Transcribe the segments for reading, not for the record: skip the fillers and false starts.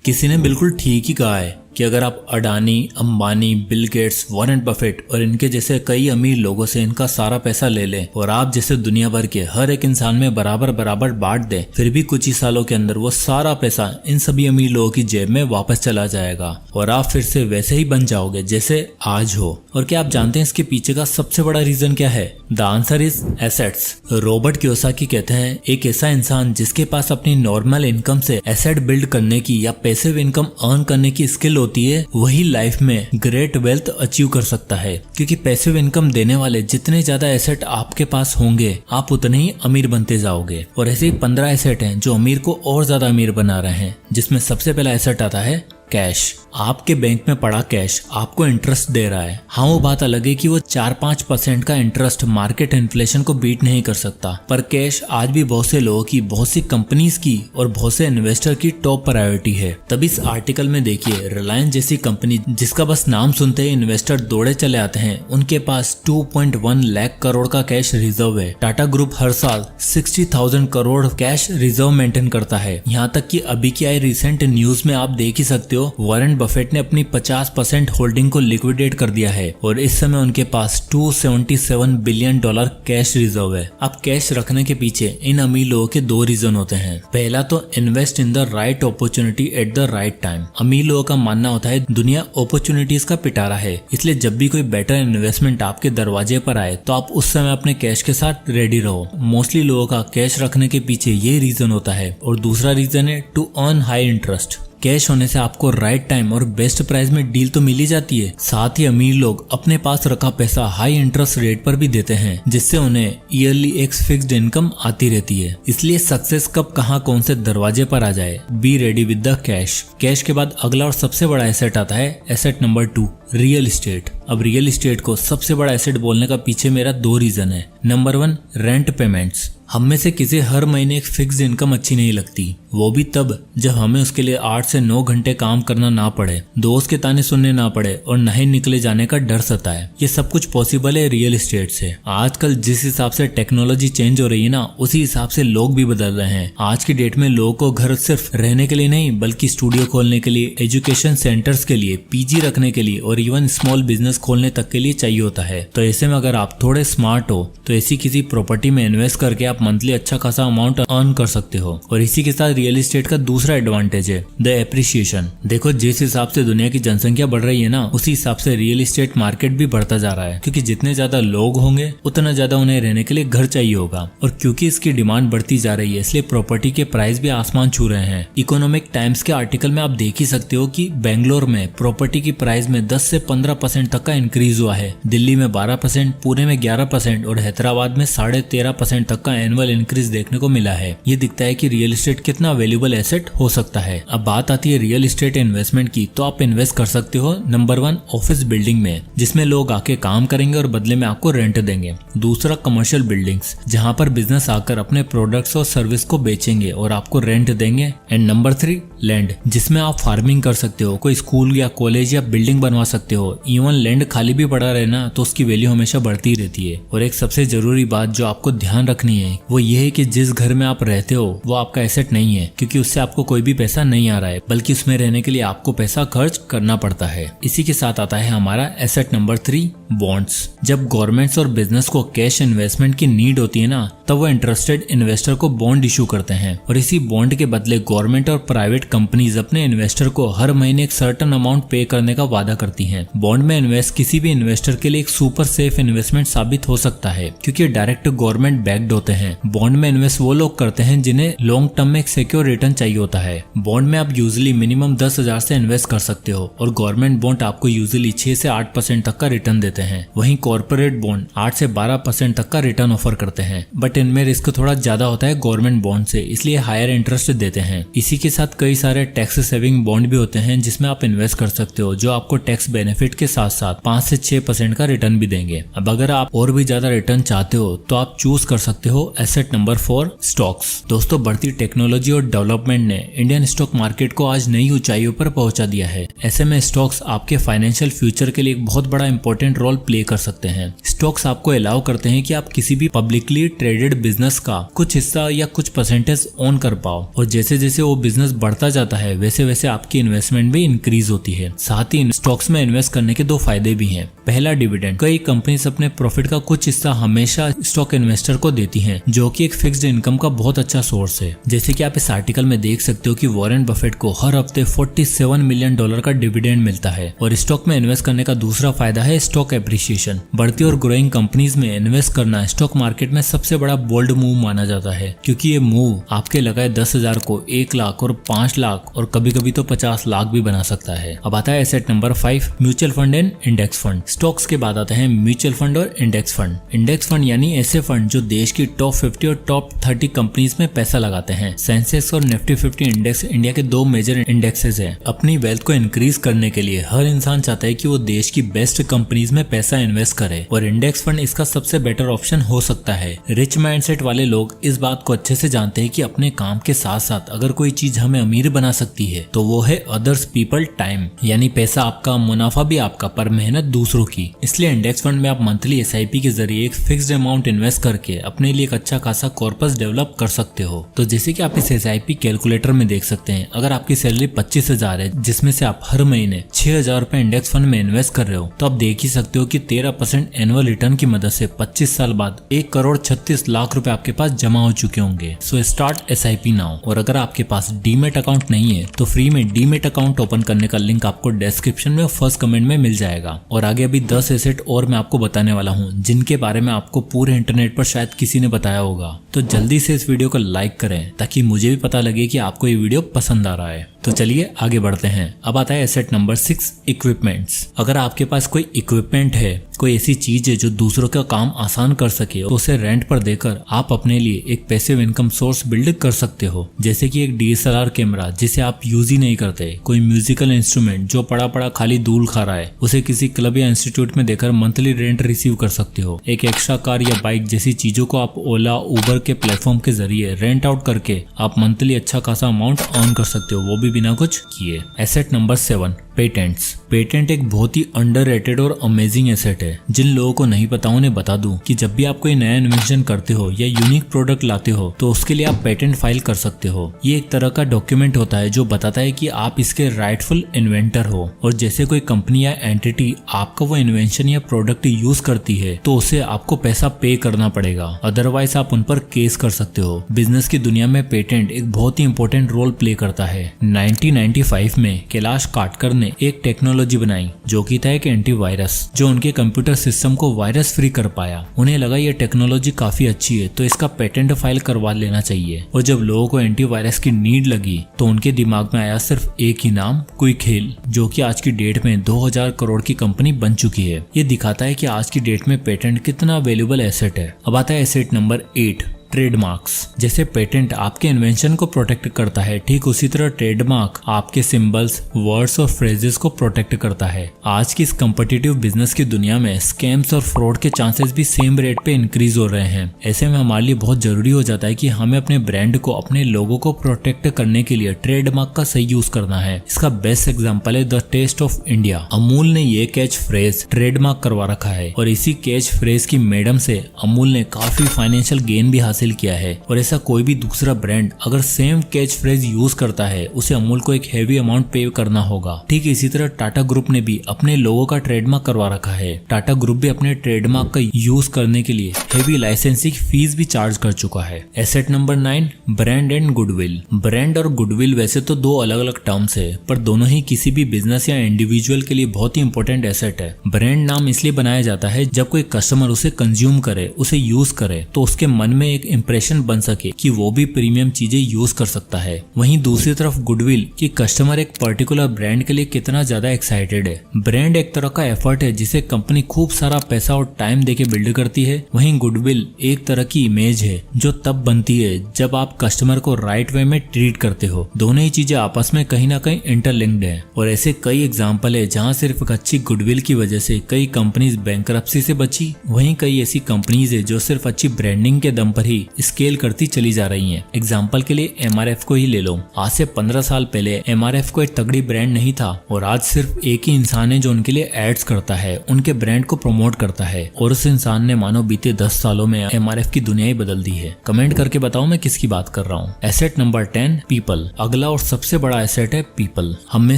किसी ने बिल्कुल ठीक ही कहा है कि अगर आप Adani, Ambani, Bill Gates, Warren Buffett और इनके जैसे कई अमीर लोगों से इनका सारा पैसा ले लें और आप जैसे दुनिया भर के हर एक इंसान में बराबर बराबर बांट दें, फिर भी कुछ ही सालों के अंदर वो सारा पैसा इन सभी अमीर लोगों की जेब में वापस चला जाएगा और आप फिर से वैसे ही बन जाओगे जैसे आज हो। और क्या आप जानते हैं इसके पीछे का सबसे बड़ा रीजन क्या है? The answer is assets. Robert Kiyosaki कहते हैं एक ऐसा इंसान जिसके पास अपनी नॉर्मल इनकम से एसेट बिल्ड करने की या पैसिव इनकम अर्न करने की स्किल होती है, वही लाइफ में ग्रेट वेल्थ अचीव कर सकता है। क्योंकि पैसिव इनकम देने वाले जितने ज्यादा एसेट आपके पास होंगे, आप उतने ही अमीर बनते जाओगे। और ऐसे ही 15 एसेट हैं जो अमीर को और ज्यादा अमीर बना रहे हैं, जिसमें सबसे पहला एसेट आता है कैश। आपके बैंक में पड़ा कैश आपको इंटरेस्ट दे रहा है। हाँ, वो बात अलग है कि वो 4-5% का इंटरेस्ट मार्केट इन्फ्लेशन को बीट नहीं कर सकता, पर कैश आज भी बहुत से लोगों की, बहुत सी कंपनीज की और बहुत से इन्वेस्टर की टॉप प्रायोरिटी है। तभी इस आर्टिकल में देखिए, रिलायंस जैसी कंपनी जिसका बस नाम सुनते ही इन्वेस्टर दौड़े चले आते हैं, उनके पास 2.1 लाख करोड़ का कैश रिजर्व है। टाटा ग्रुप हर साल 60,000 करोड़ कैश रिजर्व मेंटेन करता है। यहाँ तक कि अभी की आई रिसेंट न्यूज में आप देख ही सकते हो, वॉरेन बफेट ने अपनी 50% होल्डिंग को लिक्विडेट कर दिया है और इस समय उनके पास $277 बिलियन कैश रिजर्व है। अब कैश रखने के पीछे इन अमीर लोगों के 2 रीजन होते हैं। पहला तो invest in the right opportunity at the right time. अमीर लोगों का मानना होता है दुनिया अपॉर्चुनिटीज का पिटारा है, इसलिए जब भी कोई बेटर इन्वेस्टमेंट आपके दरवाजे पर आए तो आप उस समय अपने कैश के साथ रेडी रहो। मोस्टली लोगों का कैश रखने के पीछे ये रीजन होता है। और दूसरा रीजन है to earn high interest. Cash होने से आपको राइट टाइम और बेस्ट प्राइस में डील तो मिल ही जाती है, साथ ही अमीर लोग अपने पास रखा पैसा हाई इंटरेस्ट रेट पर भी देते हैं, जिससे उन्हें ईयरली एक फिक्स्ड इनकम आती रहती है। इसलिए सक्सेस कब कहां कौन से दरवाजे पर आ जाए, be ready with the cash. Cash के बाद अगला और सबसे बड़ा एसेट आता है एसेट नंबर 2, रियल एस्टेट। अब रियल एस्टेट को सबसे बड़ा एसेट बोलने का पीछे मेरा 2 रीजन है। Number 1, rent payments. हम में से किसी हर महीने एक फिक्स्ड इनकम अच्छी नहीं लगती, वो भी तब जब हमें उसके लिए 8 से 9 घंटे काम करना ना पड़े, दोस्त के ताने सुनने ना पड़े और नहीं निकले जाने का डर सताए। ये सब कुछ पॉसिबल है रियल एस्टेट से। आजकल जिस हिसाब से टेक्नोलॉजी चेंज हो रही है ना, उसी हिसाब से लोग भी बदल रहे हैं। आज की डेट में लोगों को घर सिर्फ रहने के लिए नहीं, बल्कि स्टूडियो खोलने के लिए, एजुकेशन सेंटर्स के लिए, पीजी रखने के लिए और इवन स्मॉल बिजनेस खोलने तक के लिए चाहिए होता है। तो ऐसे में अगर आप थोड़े स्मार्ट हो तो ऐसी किसी प्रॉपर्टी में इन्वेस्ट करके आप मंथली अच्छा खासा अमाउंट अर्न कर सकते हो। और इसी के साथ रियल एस्टेट का दूसरा एडवांटेज है द एप्रिसिएशन। देखो, जिस हिसाब से दुनिया की जनसंख्या बढ़ रही है ना, उसी हिसाब से रियल एस्टेट मार्केट भी बढ़ता जा रहा है। क्योंकि जितने ज्यादा लोग होंगे उतना ज्यादा उन्हें रहने के लिए घर चाहिए होगा, और क्योंकि इसकी डिमांड बढ़ती जा रही है, इसलिए प्रॉपर्टी के प्राइस भी आसमान छू रहे हैं। इकोनॉमिक टाइम्स के आर्टिकल में आप देख ही सकते हो कि बेंगलोर में प्रॉपर्टी की प्राइस में 10 से 15% तक का इंक्रीज हुआ है। दिल्ली में 12%, पुणे में 11% और हैदराबाद में 13.5% तक का एनुअल इंक्रीज देखने को मिला है। ये दिखता है कि रियल एस्टेट कितना वैल्यूएबल एसेट हो सकता है। अब बात आती है रियल एस्टेट इन्वेस्टमेंट की, तो आप इन्वेस्ट कर सकते हो नंबर 1 ऑफिस बिल्डिंग में, जिसमें लोग आके काम करेंगे और बदले में आपको रेंट देंगे। दूसरा कमर्शियल बिल्डिंग्स, जहां पर बिजनेस आकर अपने प्रोडक्ट्स और सर्विस को बेचेंगे और आपको रेंट देंगे। एंड नंबर 3 लैंड, जिसमें आप फार्मिंग कर सकते हो, कोई स्कूल या कॉलेज या बिल्डिंग बनवा सकते हो। इवन लैंड खाली भी पड़ा रहे ना, तो उसकी वैल्यू हमेशा बढ़ती रहती है। और एक सबसे जरूरी बात जो आपको ध्यान रखनी है वो ये है कि जिस घर में आप रहते हो वो आपका एसेट नहीं है, क्योंकि उससे आपको कोई भी पैसा नहीं आ रहा है, बल्कि उसमें रहने के लिए आपको पैसा खर्च करना पड़ता है। इसी के साथ आता है हमारा एसेट नंबर 3 बॉन्ड्स। जब गवर्नमेंट्स और बिजनेस को कैश इन्वेस्टमेंट की नीड होती है ना, तब वो इंटरेस्टेड इन्वेस्टर को बॉन्ड इशू करते हैं और इसी बॉन्ड के बदले गवर्नमेंट और प्राइवेट कंपनीज अपने इन्वेस्टर को हर महीने एक सर्टेन अमाउंट पे करने का वादा करती हैं। बॉन्ड में इन्वेस्ट किसी भी इन्वेस्टर के लिए एक सुपर सेफ इन्वेस्टमेंट साबित हो सकता है, क्योंकि डायरेक्ट गवर्नमेंट बैक्ड होते हैं। बॉन्ड में इन्वेस्ट वो लोग करते हैं जिन्हें लॉन्ग टर्म में एक सिक्योर रिटर्न चाहिए होता है। बॉन्ड में आप यूजुअली मिनिमम 10,000 से इन्वेस्ट कर सकते हो और गवर्नमेंट बॉन्ड आपको यूजुअली 6 से 8% तक का रिटर्न देते हैं। वहीं कॉर्पोरेट बॉन्ड 8 से 12% तक का रिटर्न ऑफर करते हैं, बट इनमें रिस्क थोड़ा ज्यादा होता है गवर्नमेंट बॉन्ड से, इसलिए हायर इंटरेस्ट देते हैं। इसी के साथ कई सारे टैक्स सेविंग बॉन्ड भी होते हैं जिसमें आप इन्वेस्ट कर सकते हो, जो आपको टैक्स बेनिफिट के साथ साथ 5 से 6% का रिटर्न भी देंगे। अब अगर आप और भी ज्यादा रिटर्न चाहते हो तो आप चूज कर सकते हो एसेट नंबर 4 स्टॉक्स। दोस्तों, बढ़ती टेक्नोलॉजी और डेवलपमेंट ने इंडियन स्टॉक मार्केट को आज नई ऊंचाइयों पर पहुंचा दिया है। ऐसे में स्टॉक्स आपके फाइनेंशियल फ्यूचर के लिए एक बहुत बड़ा इंपॉर्टेंट रोल रोल प्ले कर सकते हैं। स्टॉक्स आपको अलाउ करते हैं कि आप किसी भी पब्लिकली ट्रेडेड बिजनेस का कुछ हिस्सा या कुछ परसेंटेज ओन कर पाओ, और जैसे जैसे वो बिजनेस बढ़ता जाता है वैसे वैसे आपकी इन्वेस्टमेंट भी इंक्रीज होती है। साथ ही स्टॉक्स में इन्वेस्ट करने के 2 फायदे भी हैं। पहला, डिविडेंड। कई कंपनीज अपने प्रॉफिट का कुछ हिस्सा हमेशा स्टॉक इन्वेस्टर को देती हैं, जो कि एक फिक्स्ड इनकम का बहुत अच्छा सोर्स है। जैसे कि आप इस आर्टिकल में देख सकते हो कि वॉरेन बफेट को हर हफ्ते $47 मिलियन का डिविडेंड मिलता है। और स्टॉक में इन्वेस्ट करने का दूसरा फायदा है स्टॉक एप्रिसिएशन। बढ़ती और ग्रोइंग कंपनीज में इन्वेस्ट करना स्टॉक मार्केट में सबसे बड़ा बोल्ड मूव माना जाता है, क्योंकि ये मूव आपके लगाए 10,000 को 1 लाख और 5 लाख और कभी कभी तो 50 लाख भी बना सकता है। अब आता है asset number 5, mutual fund and index fund. Stocks के बाद आते हैं म्यूचुअल फंड और इंडेक्स फंड। इंडेक्स फंड यानी ऐसे फंड जो देश की टॉप 50 और टॉप 30 कंपनीज में पैसा लगाते हैं। सेंसेक्स और निफ्टी 50 इंडेक्स इंडिया के 2 मेजर इंडेक्सेस हैं। अपनी वेल्थ को इंक्रीज करने के लिए हर इंसान चाहता है कि वो देश की बेस्ट कंपनीज में पैसा इन्वेस्ट करे, और इंडेक्स फंड इसका सबसे बेटर ऑप्शन हो सकता है। रिच माइंडसेट वाले लोग इस बात को अच्छे से जानते हैं कि अपने काम के साथ साथ अगर कोई चीज हमें अमीर बना सकती है तो वो है अदर्स पीपल टाइम, यानी पैसा आपका, मुनाफा भी आपका, पर मेहनत दूसरों की। इसलिए इंडेक्स फंड में आप मंथली SIP के जरिए एक फिक्स्ड अमाउंट इन्वेस्ट करके अपने लिए एक अच्छा खासा कॉर्पस डेवलप कर सकते हो। तो जैसे कि आप इस SIP कैलकुलेटर में देख सकते हैं, अगर आपकी सैलरी 25,000 है, जिसमें से आप हर महीने 6,000 रुपए इंडेक्स फंड में इन्वेस्ट कर रहे हो, तो आप देख ही सकते हो कि 13% एनुअल रिटर्न की मदद से 25 साल बाद 1,36,00,000 रुपए आपके पास जमा हो चुके होंगे। So start SIP now. और अगर आपके पास डीमेट अकाउंट नहीं है तो फ्री में डीमेट अकाउंट ओपन करने का लिंक आपको डिस्क्रिप्शन में फर्स्ट कमेंट में मिल जाएगा। और आगे अभी 10 एसेट और मैं आपको बताने वाला हूँ, जिनके बारे में आपको पूरे इंटरनेट पर शायद किसी ने बताया होगा। तो जल्दी से इस वीडियो को लाइक करें ताकि मुझे भी पता लगे कि आपको ये वीडियो पसंद आ रहा है। तो चलिए आगे बढ़ते हैं। अब आता है एसेट नंबर 6, इक्विपमेंट्स। अगर आपके पास कोई इक्विपमेंट है, कोई ऐसी चीज है जो दूसरों का काम आसान कर सके, तो उसे रेंट पर देकर आप अपने लिए एक पैसिव इनकम सोर्स बिल्ड कर सकते हो। जैसे कि एक DSLR कैमरा जिसे आप यूज ही नहीं करते, कोई म्यूजिकल इंस्ट्रूमेंट जो पड़ा पड़ा खाली धूल खा रहा है, उसे किसी क्लब या इंस्टीट्यूट में देकर मंथली रेंट रिसीव कर सकते हो। एक एक्स्ट्रा कार या बाइक जैसी चीजों को आप ओला, उबर के प्लेटफॉर्म के जरिए रेंट आउट करके आप मंथली अच्छा खासा अमाउंट अर्न कर सकते हो, वो भी बिना कुछ किए। Asset number 7, patents. पेटेंट एक बहुत ही अंडररेटेड और अमेजिंग एसेट है। जिन लोगों को नहीं पता उन्हें बता दूं कि जब भी आप कोई नया इन्वेंशन करते हो या यूनिक प्रोडक्ट लाते हो तो उसके लिए आप पेटेंट फाइल कर सकते हो। ये एक तरह का डॉक्यूमेंट होता है जो बताता है कि आप इसके राइटफुल इन्वेंटर हो, और जैसे कोई कंपनी या एंटिटी आपका वो इन्वेंशन या प्रोडक्ट यूज करती है तो उसे आपको पैसा पे करना पड़ेगा, अदरवाइज आप उन पर केस कर सकते हो। बिजनेस की दुनिया में पेटेंट एक बहुत ही इंपॉर्टेंट रोल प्ले करता है। 1995 में कैलाश काटकर ने एक टेक्नोलॉजी बनाई जो कि था एक एंटीवायरस, जो उनके कंप्यूटर सिस्टम को वायरस फ्री कर पाया। उन्हें लगा ये टेक्नोलॉजी काफी अच्छी है तो इसका पेटेंट फाइल करवा लेना चाहिए। और जब लोगों को एंटीवायरस की नीड लगी तो उनके दिमाग में आया सिर्फ एक ही नाम, क्विक हिल, जो कि आज की डेट में 2000 करोड़ की कंपनी बन चुकी है। ये दिखाता है कि आज की डेट में पेटेंट कितना वैल्यूएबल एसेट है। अब आता है एसेट नंबर 8, ट्रेडमार्क्स। जैसे पेटेंट आपके इन्वेंशन को प्रोटेक्ट करता है, ठीक उसी तरह ट्रेडमार्क आपके सिंबल्स, वर्ड्स और फ्रेजेस को प्रोटेक्ट करता है। आज की इस कॉम्पिटिटिव बिजनेस की दुनिया में स्कैम्स और फ्रॉड के चांसेस भी सेम रेट पे इंक्रीज हो रहे हैं। ऐसे में हमारे लिए बहुत जरूरी हो जाता है कि हमें अपने ब्रांड को, अपने लोगों को प्रोटेक्ट करने के लिए ट्रेडमार्क का सही यूज करना है। इसका बेस्ट एग्जाम्पल है the taste of India. Amul ने ये कैच फ्रेज ट्रेडमार्क करवा रखा है, और इसी कैच फ्रेज की मैडम से अमूल ने काफी फाइनेंशियल गेन भी हासिल किया है। और ऐसा कोई भी दूसरा ब्रांड अगर सेम कैच फ्रेज यूज करता है, उसे अमूल को एक हेवी अमाउंट पे करना होगा। ठीक इसी तरह टाटा ग्रुप ने भी अपने लोगों का ट्रेडमार्क करवा रखा है। टाटा ग्रुप भी अपने ट्रेडमार्क का यूज करने के लिए हेवी लाइसेंसिंग फीस भी चार्ज कर चुका है। Asset number 9, brand and goodwill. Brand और गुडविल वैसे तो दो अलग अलग टर्म्स है, पर दोनों ही किसी भी बिजनेस या इंडिविजुअल के लिए बहुत ही इंपॉर्टेंट एसेट है। ब्रांड नाम इसलिए बनाया जाता है जब कोई कस्टमर उसे कंज्यूम करे, उसे यूज करे, तो उसके मन में एक इंप्रेशन बन सके कि वो भी प्रीमियम चीजें यूज कर सकता है। वहीं दूसरी तरफ गुडविल कि कस्टमर एक पर्टिकुलर ब्रांड के लिए कितना ज्यादा एक्साइटेड है। ब्रांड एक तरह का एफर्ट है जिसे कंपनी खूब सारा पैसा और टाइम देके बिल्ड करती है। वहीं गुडविल एक तरह की इमेज है जो तब बनती है जब आप कस्टमर को राइट वे में ट्रीट करते हो। दोनों ही चीजें आपस में कहीं ना कहीं इंटरलिंक्ड है, और ऐसे कई एग्जाम्पल है जहाँ सिर्फ एक अच्छी गुडविल की वजह से कई कंपनीज बैंकरप्सी से बची। वहीं कई ऐसी कंपनीज है जो सिर्फ अच्छी ब्रांडिंग के दम पर ही कंपनी स्केल करती चली जा रही हैं। एग्जाम्पल के लिए MRF को ही ले लो। आज से 15 साल पहले MRF कोई तगड़ी ब्रांड नहीं था और आज सिर्फ एक ही इंसान है जो उनके लिए एड्स करता है, उनके ब्रांड को प्रमोट करता है और उस इंसान ने मानो बीते 10 सालों में MRF की दुनिया ही बदल दी है। कमेंट करके बताओ मैं किसकी बात कर रहा हूँ। Asset number 10 people. अगला और सबसे बड़ा एसेट है पीपल। हम में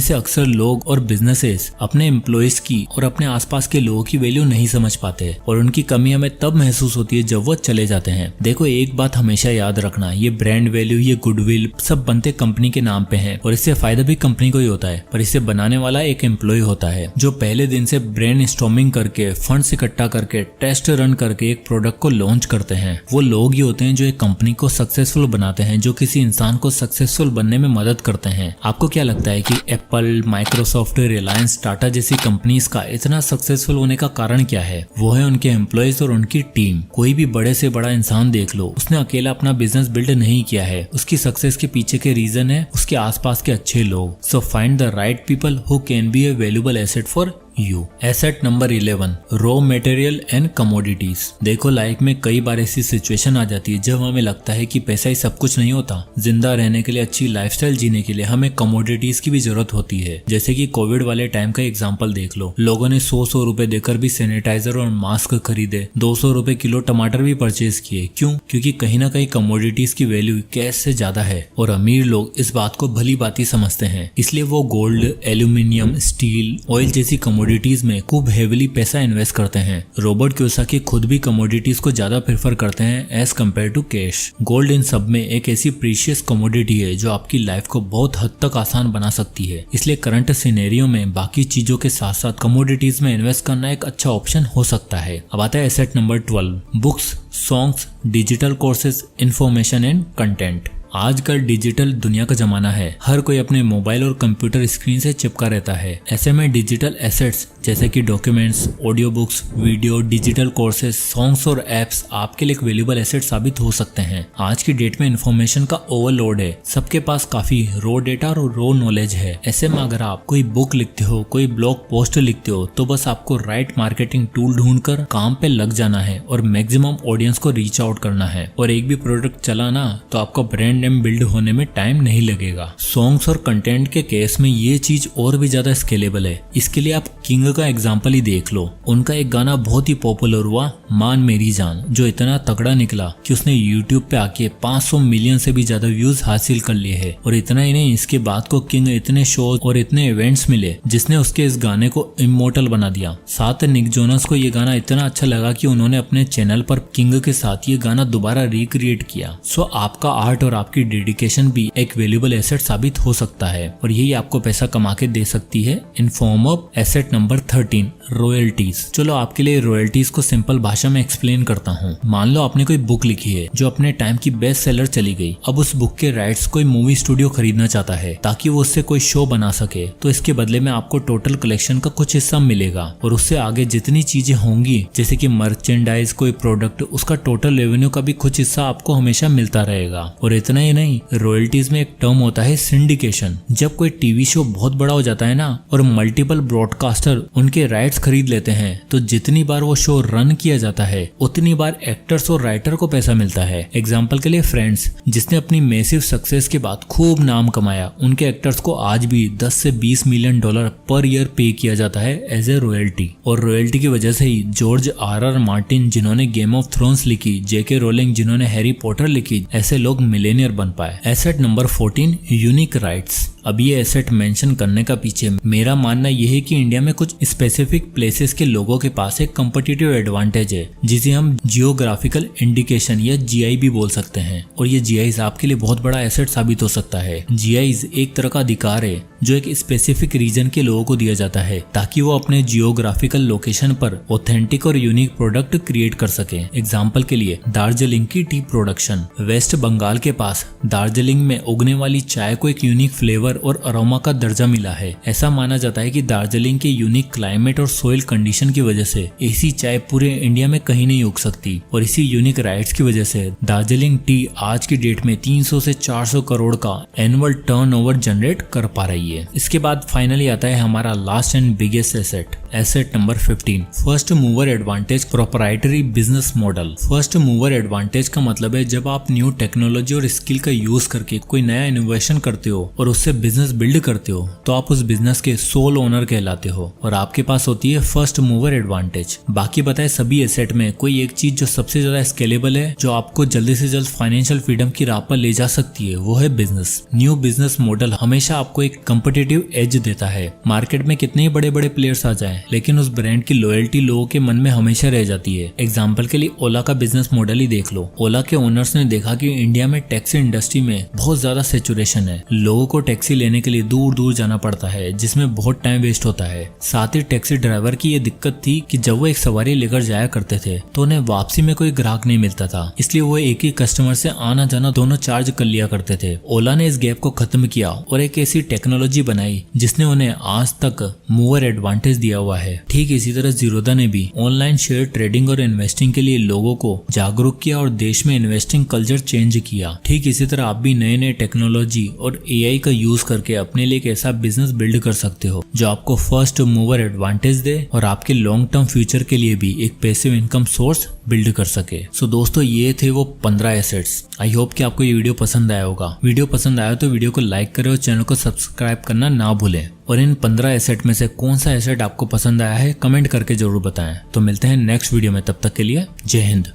से अक्सर लोग और बिजनेसेस अपने एम्प्लॉयज की और अपने आसपास के लोगों की वैल्यू नहीं समझ पाते और उनकी कमी हमें तब महसूस होती है जब वो चले जाते हैं। देखो एक बात हमेशा याद रखना, ये ब्रांड वैल्यू, ये गुडविल सब बनते कंपनी के नाम पे हैं और इससे फायदा भी कंपनी को ही होता है, पर इसे बनाने वाला एक एम्प्लॉय होता है जो पहले दिन से ब्रेनस्टॉर्मिंग करके, फंड्स इकट्ठा करके, टेस्ट रन करके एक प्रोडक्ट को लॉन्च करते हैं। वो लोग ही होते हैं जो एक कंपनी को सक्सेसफुल बनाते हैं, जो किसी इंसान को सक्सेसफुल बनने में मदद करते हैं। आपको क्या लगता है कि एप्पल, माइक्रोसॉफ्ट, रिलायंस, टाटा जैसी कंपनीज का इतना सक्सेसफुल होने का कारण क्या है? वो है उनके एम्प्लॉयज और उनकी टीम। कोई भी बड़े से बड़ा इंसान देख लो, उसने अकेला अपना बिजनेस बिल्ड नहीं किया है। उसकी सक्सेस के पीछे के रीजन है उसके आसपास के अच्छे लोग। So find the right people who can be A valuable asset for you. Asset number 11 raw material and commodities. देखो लाइफ में कई बार ऐसी सिचुएशन आ जाती है जब हमें लगता है कि पैसा ही सब कुछ नहीं होता। जिंदा रहने के लिए, अच्छी लाइफस्टाइल जीने के लिए हमें कमोडिटीज की भी जरूरत होती है। जैसे कि कोविड वाले टाइम का एग्जांपल देख लो। लोगों ने 100 रुपए देकर भी सैनिटाइजर और मास्क खरीदे, 200 रुपए किलो टमाटर भी परचेज किए। क्यों? क्योंकि कहीं ना कहीं कमोडिटीज की वैल्यू कैश से ज्यादा है और अमीर लोग इस बात को भली भांति समझते हैं, इसलिए वो गोल्ड, एल्यूमिनियम, स्टील, ऑयल जैसी कमोडिटीज में खूब हेविली पैसा इन्वेस्ट करते हैं। रॉबर्ट कियोसाकी खुद भी कमोडिटीज को ज्यादा प्रेफर करते हैं as compared to cash. Gold इन सब में एक ऐसी प्रीशियस कमोडिटी है जो आपकी लाइफ को बहुत हद तक आसान बना सकती है। इसलिए करंट सिनेरियो में बाकी चीजों के साथ साथ कमोडिटीज में इन्वेस्ट करना एक अच्छा ऑप्शन हो सकता है। अब आता है asset number 12 books, songs, digital courses, information and content. आजकल डिजिटल दुनिया का जमाना है। हर कोई अपने मोबाइल और कंप्यूटर स्क्रीन से चिपका रहता है। ऐसे में डिजिटल एसेट्स जैसे कि documents, audio books, video, digital courses, songs और एप्स आपके लिए एक वैल्यूएबल एसेट साबित हो सकते हैं। आज की डेट में इंफॉर्मेशन का ओवरलोड है। सबके पास काफी रॉ डेटा और रॉ नॉलेज है। ऐसे में अगर आप कोई बुक लिखते हो, कोई ब्लॉग पोस्ट लिखते हो, तो बस आपको राइट मार्केटिंग टूल ढूंढकर काम पे लग जाना है और मैक्सिमम ऑडियंस को रीच आउट करना है। और एक भी प्रोडक्ट चलाना तो आपका ब्रांड नेम बिल्ड होने में टाइम नहीं लगेगा। सॉन्ग्स और कंटेंट के केस में ये चीज और भी ज्यादा स्केलेबल है। इसके लिए आप किंग का एग्जांपल ही देख लो। उनका एक गाना बहुत ही पॉपुलर हुआ, मान मेरी जान, जो इतना तगड़ा निकला कि उसने यूट्यूब पे आके 500 मिलियन से भी ज्यादा व्यूज हासिल कर लिए हैं। और इतना ही नहीं, इसके बाद को किंग इतने शो और इतने इवेंट्स मिले जिसने उसके इस गाने को इमोर्टल बना दिया। साथ निक जोनस को ये गाना इतना अच्छा लगा कि उन्होंने अपने चैनल पर किंग के साथ ये गाना दोबारा रिक्रिएट किया। सो आपका आर्ट और आपकी डेडिकेशन भी एक वैल्यूएबल एसेट साबित हो सकता है और यही आपको पैसा कमा के दे सकती है in form of asset number 13 royalties. चलो आपके लिए रॉयल्टीज को सिंपल भाषा में एक्सप्लेन करता हूँ। मान लो आपने कोई बुक लिखी है जो अपने टाइम की बेस्ट सेलर चली गई। अब उस बुक के राइट्स कोई मूवी स्टूडियो खरीदना चाहता है ताकि वो उससे कोई शो बना सके, तो इसके बदले में आपको टोटल कलेक्शन का कुछ हिस्सा मिलेगा और उससे आगे जितनी चीजें होंगी जैसे कि मर्चेंडाइज, कोई प्रोडक्ट, उसका टोटल रेवेन्यू का भी कुछ हिस्सा आपको हमेशा मिलता रहेगा। और इतना ही नहीं, रॉयल्टीज में एक टर्म होता है सिंडिकेशन। जब कोई टीवी शो बहुत बड़ा हो जाता है ना और मल्टीपल ब्रॉडकास्टर उनके राइट्स खरीद लेते हैं, तो जितनी बार वो शो रन किया जाता है उतनी बार एक्टर्स और राइटर को पैसा मिलता है। एग्जाम्पल के लिए फ्रेंड्स, जिसने अपनी मैसिव सक्सेस के बाद खूब नाम कमाया, उनके एक्टर्स को आज भी 10 से 20 मिलियन डॉलर पर ईयर पे किया जाता है एज ए रॉयल्टी। और रॉयल्टी की वजह से ही जॉर्ज आर मार्टिन जिन्होंने गेम ऑफ थ्रोन्स लिखी, जेके रोलिंग जिन्होंने हैरी पॉटर लिखी, ऐसे लोग मिलेनियर बन पाए। Asset number 14 unique rights. अब ये एसेट मेंशन करने का पीछे मेरा मानना यह है कि इंडिया में कुछ स्पेसिफिक प्लेसेस के लोगों के पास एक कम्पिटिटिव एडवांटेज है जिसे हम जियोग्राफिकल इंडिकेशन या जीआई भी बोल सकते हैं। और ये जीआईज आपके लिए बहुत बड़ा एसेट साबित हो सकता है। जीआईज एक तरह का अधिकार है जो एक स्पेसिफिक रीजन के लोगों को दिया जाता है ताकि वो अपने जियोग्राफिकल लोकेशन पर ऑथेंटिक और यूनिक प्रोडक्ट क्रिएट कर सके। एग्जाम्पल के लिए दार्जिलिंग की टी प्रोडक्शन। वेस्ट बंगाल के पास दार्जिलिंग में उगने वाली चाय को एक यूनिक फ्लेवर फ्लेवर और अरोमा का दर्जा मिला है। ऐसा माना जाता है कि दार्जिलिंग के यूनिक क्लाइमेट और सोइल कंडीशन की वजह से ऐसी चाय पूरे इंडिया में कहीं नहीं उग सकती, और इसी यूनिक राइट्स की वजह से दार्जिलिंग टी आज की डेट में 300 से 400 करोड़ का एनुअल टर्नओवर जनरेट कर पा रही है। इसके बाद फाइनली आता है हमारा last and biggest asset number 15, first mover advantage proprietary business model. First mover advantage का मतलब है जब आप न्यू टेक्नोलॉजी और स्किल का यूज करके कोई नया इनोवेशन करते हो और उससे बिजनेस बिल्ड करते हो तो आप उस बिजनेस के सोल ओनर कहलाते हो और आपके पास होती है फर्स्ट मूवर एडवांटेज। बाकी बताए सभी एसेट में कोई एक चीज जो सबसे ज्यादा स्केलेबल है, जो आपको जल्दी से जल्द फाइनेंशियल फ्रीडम की राह पर ले जा सकती है, वो है बिजनेस। न्यू बिजनेस मॉडल हमेशा आपको एक कम्पिटिटिव एज देता है। मार्केट में कितने ही बड़े बड़े प्लेयर्स आ जाएं, लेकिन उस ब्रांड की लॉयल्टी लोगों के मन में हमेशा रह जाती है। एग्जाम्पल के लिए ओला का बिजनेस मॉडल ही देख लो। ओला के ओनर्स ने देखा कि इंडिया में टैक्सी इंडस्ट्री में बहुत ज्यादा सैचुरेशन है। लोगों को टैक्सी लेने के लिए दूर दूर जाना पड़ता है, जिसमें बहुत टाइम वेस्ट होता है। साथ ही टैक्सी ड्राइवर की ये दिक्कत थी कि जब वो एक सवारी लेकर जाया करते थे तो उन्हें वापसी में कोई ग्राहक नहीं मिलता था, इसलिए वो एक ही कस्टमर से आना जाना दोनों चार्ज कर लिया करते थे। ओला ने इस गैप को खत्म किया और एक ऐसी टेक्नोलॉजी बनाई जिसने उन्हें आज तक मूवर एडवांटेज दिया हुआ है। ठीक इसी तरह जीरोधा ने भी ऑनलाइन शेयर ट्रेडिंग और इन्वेस्टिंग के लिए लोगों को जागरूक किया और देश में इन्वेस्टिंग कल्चर चेंज किया। ठीक इसी तरह आप भी नए नए टेक्नोलॉजी और एआई का यूज करके अपने लिए एक ऐसा बिजनेस बिल्ड कर सकते हो जो आपको फर्स्ट मूवर एडवांटेज दे और आपके लॉन्ग टर्म फ्यूचर के लिए भी एक पैसिव इनकम सोर्स बिल्ड कर सके। सो दोस्तों, ये थे वो 15 एसेट्स। आई होप कि आपको ये वीडियो पसंद आया होगा। वीडियो पसंद आया तो वीडियो को लाइक करें और चैनल को सब्सक्राइब करना ना भूलें। और इन 15 एसेट में से कौन सा एसेट आपको पसंद आया है कमेंट करके जरूर बताएं। तो मिलते हैं नेक्स्ट वीडियो में, तब तक के लिए जय हिंद।